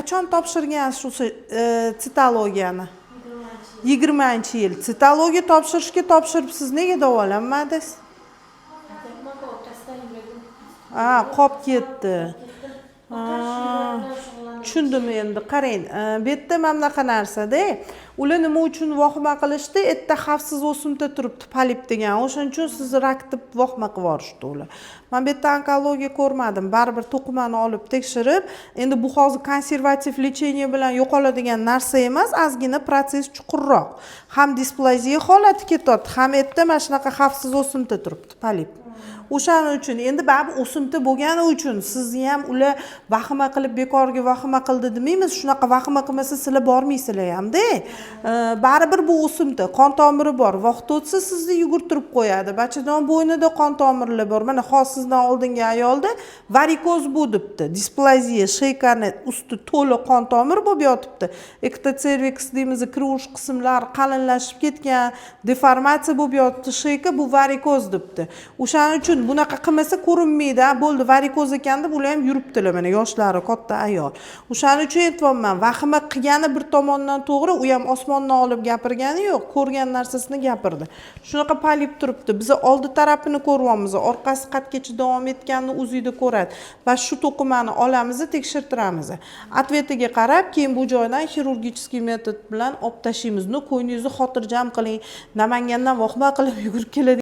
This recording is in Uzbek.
Qachon topshirgansiz shu sitologiyani? 20-yil. Sitologiya topshiribsiz, nega davolanmadingiz? Qolib ketdi. Tushundim endi. Qarang, bu yerda mana bunaqa narsada, ular nima uchun vahima qilishdi? Erta xavfsiz o'simta turibdi, polip degan. O'shaning uchun sizni rak deb vahima qilib yuborishdi ular. Men bu yerda onkologiya ko'rmadim. Baribir to'qimani olib tekshirib, endi bu hozir konservativ lecheniya bilan yo'qoladigan narsa emas, ozgina protsess chuqurroq. Ham displaziya holati ketyapti, ham erta mana shunaqa xavfsiz o'simta turibdi, polip. O'shaning uchun endi baribir o'simta bo'lgani uchun sizni ham ular vahima qilib bekorga vahima qildi demaymiz. Shunaqa vahima qilmasa sizlar bormaysizlar ham-da. Baribir bu o'simta, qon tomiri bor. Vaqt o'tsa sizni yugurtirib qo'yadi. Bachadon bo'ynida qon tomirlar bor. Mana hozir sizdan oldingi ayolda varikoz bu debdi. Displaziya, sheykani usti to'la qon tomir bo'lib yotibdi. Ektocervix deymiz, kirush qismlar qalinlashib ketgan, deformatsiya bo'lib yotibdi. Sheyka bu varikoz debdi. O'shaning uchun bunaqa qilmasa ko'rinmaydi. Bo'ldi, varikoz ekan deb ular ham yuribdilar, mana yoshlari, katta ayol. O'shaning uchun aytibman, vahima qilgani bir tomondan to'g'ri, u ham osmondan olib gapirgani yo'q, ko'rgan narsasini gapirdi. Shunaqa polip turibdi. Biz oldi tarafini ko'ryapmiz, orqasi qatgacha davom etganini o'zingizda ko'radi. Va shu to'qimani olamiz, tekshirtiramiz. Atvetiga qarab, keyin bu joydan xirurgicheskiy metod bilan olib tashlaymiz. Qo'yningizni xotirjam qiling. Namangandan vahima qilib yugurib keladi.